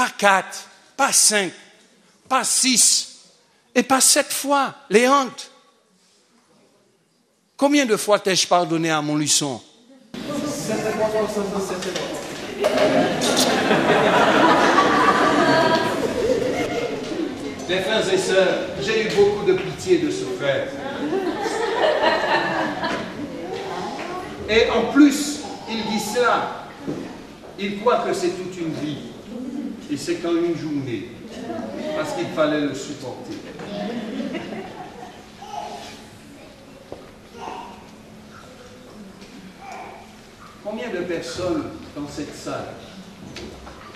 pas 4, pas 5, pas 6, et pas 7 fois, les hontes. Combien de fois t'ai-je pardonné à Montluçon? Mes frères et sœurs, j'ai eu beaucoup de pitié de ce frère. Et en plus, il dit cela. Il croit que c'est toute une vie. Et c'est qu'en une journée. Parce qu'il fallait le supporter. Combien de personnes dans cette salle,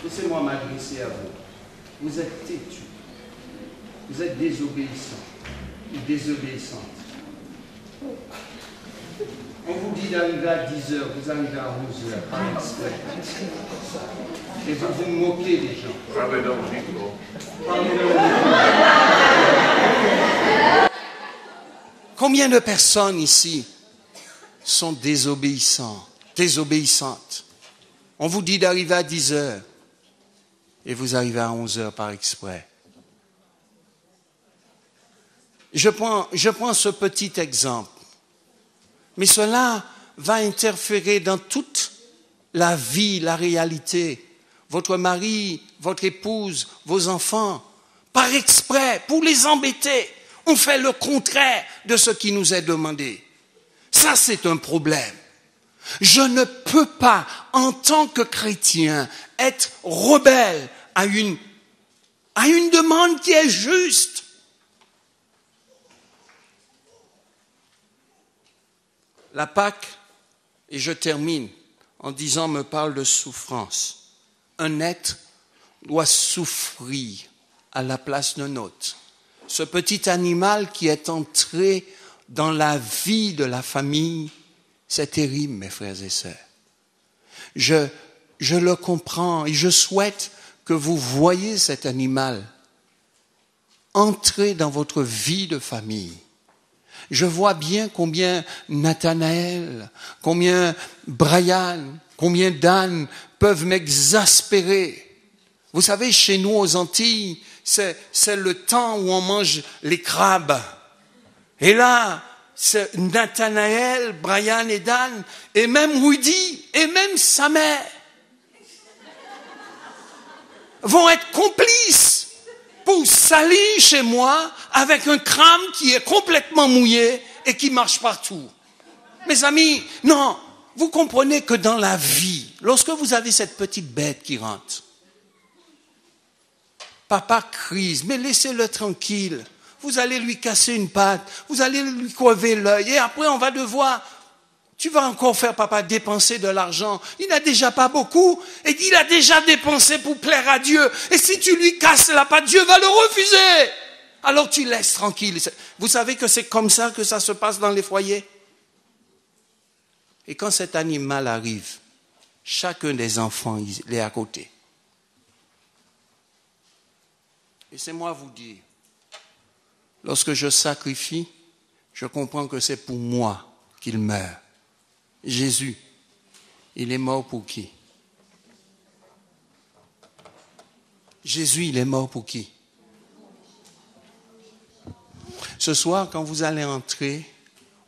laissez-moi m'adresser à vous, vous êtes têtus, vous êtes désobéissants ou désobéissantes. On vous dit d'arriver à 10h, vous arrivez à 11h, par exprès. Et vous vous moquez des gens. Parlez dans le micro. Parlez dans le micro. Combien de personnes ici sont désobéissantes? On vous dit d'arriver à 10h et vous arrivez à 11h par exprès. Je prends ce petit exemple, mais cela va interférer dans toute la vie, la réalité. Votre mari, votre épouse, vos enfants, par exprès, pour les embêter, on fait le contraire de ce qui nous est demandé. Ça, c'est un problème. Je ne peux pas, en tant que chrétien, être rebelle à une demande qui est juste. La Pâque, et je termine en disant, me parle de souffrance. Un être doit souffrir à la place d'un autre. Ce petit animal qui est entré dans la vie de la famille, c'est terrible, mes frères et sœurs. Je le comprends et je souhaite que vous voyez cet animal entrer dans votre vie de famille. Je vois bien combien Nathanaël, combien Brian, combien Dan peuvent m'exaspérer. Vous savez, chez nous aux Antilles, c'est le temps où on mange les crabes. Et là, c'est Nathanaël, Brian et Dan, et même Rudy, et même sa mère, vont être complices pour salir chez moi avec un crabe qui est complètement mouillé et qui marche partout. Mes amis, non, vous comprenez que dans la vie, lorsque vous avez cette petite bête qui rentre, papa crise, mais laissez-le tranquille. Vous allez lui casser une patte, vous allez lui crever l'œil, et après on va devoir, tu vas encore faire papa dépenser de l'argent. Il n'a déjà pas beaucoup, et il a déjà dépensé pour plaire à Dieu. Et si tu lui casses la patte, Dieu va le refuser. Alors tu laisses tranquille. Vous savez que c'est comme ça que ça se passe dans les foyers. Et quand cet animal arrive, chacun des enfants, il est à côté. Et c'est moi vous dire, lorsque je sacrifie, je comprends que c'est pour moi qu'il meurt. Jésus, il est mort pour qui? Jésus, il est mort pour qui? Ce soir, quand vous allez entrer,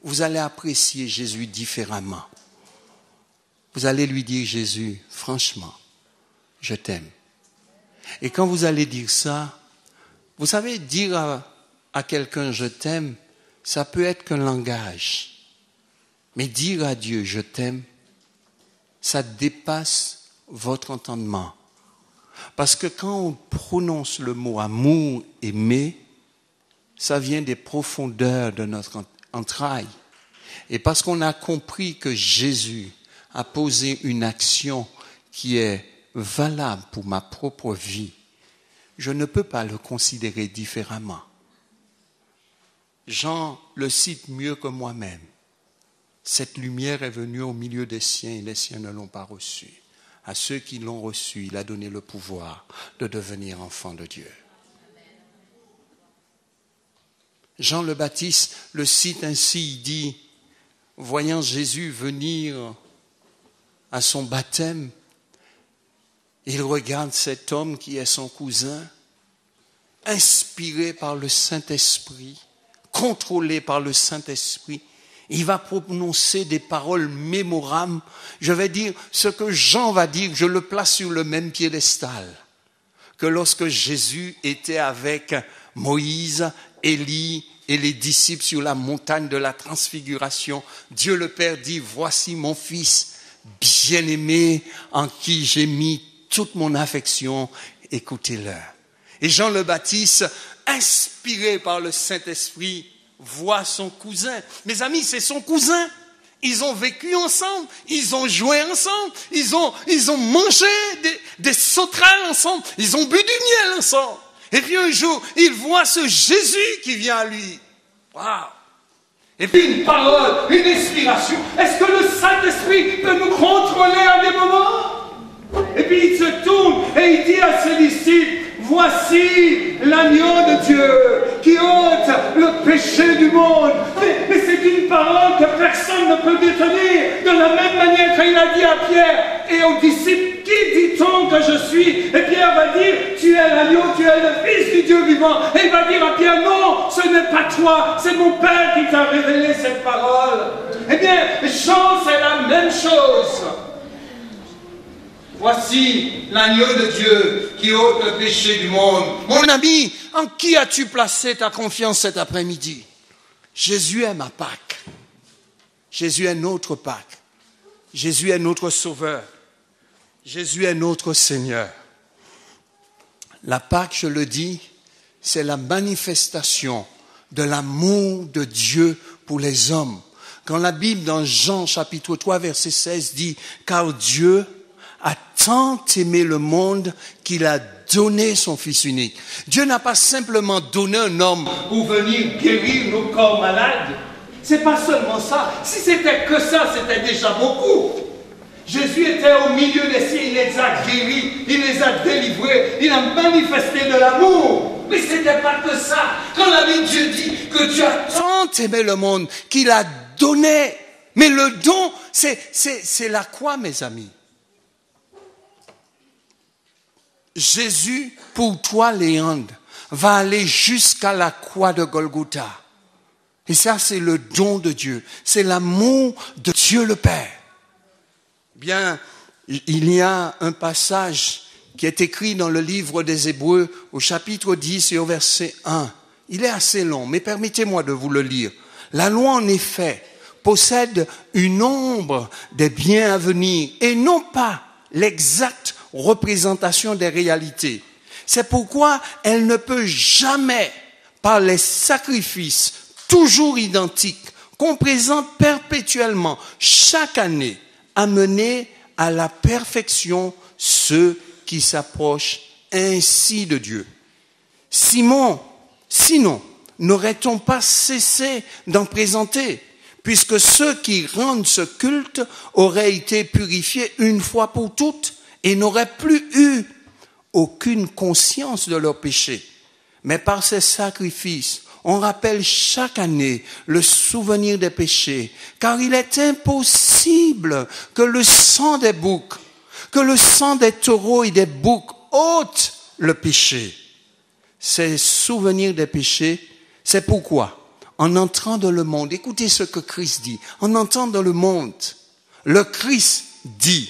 vous allez apprécier Jésus différemment. Vous allez lui dire, Jésus, franchement, je t'aime. Et quand vous allez dire ça, vous savez, dire à quelqu'un je t'aime, ça peut être qu'un langage. Mais dire à Dieu je t'aime, ça dépasse votre entendement. Parce que quand on prononce le mot amour, aimer, ça vient des profondeurs de notre entraille. Et parce qu'on a compris que Jésus a posé une action qui est valable pour ma propre vie, je ne peux pas le considérer différemment. Jean le cite mieux que moi-même. Cette lumière est venue au milieu des siens et les siens ne l'ont pas reçue. À ceux qui l'ont reçue, il a donné le pouvoir de devenir enfants de Dieu. Jean le Baptiste le cite ainsi, il dit, voyant Jésus venir à son baptême, Il regarde cet homme qui est son cousin, inspiré par le Saint-Esprit, contrôlé par le Saint-Esprit. Il va prononcer des paroles mémorables. Je vais dire ce que Jean va dire, je le place sur le même piédestal que lorsque Jésus était avec Moïse, Élie et les disciples sur la montagne de la transfiguration. Dieu le Père dit, voici mon fils bien-aimé en qui j'ai mis toute mon affection, écoutez-le. Et Jean le Baptiste, inspiré par le Saint-Esprit, voit son cousin. Mes amis, c'est son cousin. Ils ont vécu ensemble, ils ont joué ensemble, ils ont mangé des sauterelles ensemble, ils ont bu du miel ensemble. Et puis un jour, il voit ce Jésus qui vient à lui. Waouh! Et puis une parole, une inspiration. Est-ce que le Saint-Esprit peut nous contrôler à des moments? Et puis il se tourne et il dit à ses disciples, voici l'agneau de Dieu qui ôte le péché du monde. Mais c'est une parole que personne ne peut détenir. De la même manière qu'il a dit à Pierre et aux disciples, qui dit-on que je suis? Et Pierre va dire, tu es l'agneau, tu es le Fils du Dieu vivant. Et il va dire à Pierre, non, ce n'est pas toi, c'est mon Père qui t'a révélé cette parole. Eh bien, Jean, c'est la même chose. Voici l'agneau de Dieu qui ôte le péché du monde. Mon ami, en qui as-tu placé ta confiance cet après-midi? Jésus est ma Pâque. Jésus est notre Pâque. Jésus est notre Sauveur. Jésus est notre Seigneur. La Pâque, je le dis, c'est la manifestation de l'amour de Dieu pour les hommes. Quand la Bible, dans Jean chapitre 3, verset 16, dit « Car Dieu a tant aimé le monde qu'il a donné son Fils unique. » Dieu n'a pas simplement donné un homme pour venir guérir nos corps malades. C'est pas seulement ça. Si c'était que ça, c'était déjà beaucoup. Jésus était au milieu des siens, il les a guéris, il les a délivrés, il a manifesté de l'amour. Mais ce n'était pas que ça. Quand la Bible Dieu dit que Dieu a tant aimé le monde qu'il a donné. Mais le don, c'est la croix, mes amis. Jésus, pour toi, Léandre, va aller jusqu'à la croix de Golgotha. Et ça, c'est le don de Dieu. C'est l'amour de Dieu le Père. Bien, il y a un passage qui est écrit dans le livre des Hébreux au chapitre 10 et au verset 1. Il est assez long, mais permettez-moi de vous le lire. La loi, en effet, possède une ombre des biens à venir et non pas l'exacte représentation des réalités. C'est pourquoi elle ne peut jamais, par les sacrifices toujours identiques, qu'on présente perpétuellement chaque année, amener à la perfection ceux qui s'approchent ainsi de Dieu. Sinon, n'aurait-on pas cessé d'en présenter, puisque ceux qui rendent ce culte auraient été purifiés une fois pour toutes et n'auraient plus eu aucune conscience de leurs péchés. Mais par ces sacrifices, on rappelle chaque année le souvenir des péchés, car il est impossible que le sang des boucs, que le sang des taureaux et des boucs ôte le péché. Ces souvenirs des péchés, c'est pourquoi, en entrant dans le monde, écoutez ce que Christ dit, en entrant dans le monde, le Christ dit,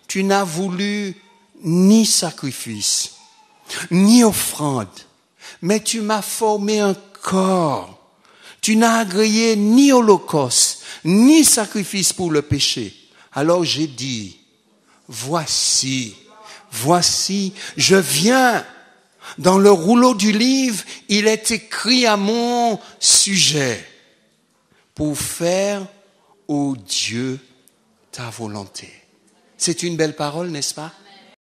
tu n'as voulu ni sacrifice, ni offrande, mais tu m'as formé un corps. Tu n'as agréé ni holocauste, ni sacrifice pour le péché. Alors j'ai dit, voici, je viens. Dans le rouleau du livre, il est écrit à mon sujet pour faire, ô Dieu, ta volonté. C'est une belle parole, n'est-ce pas?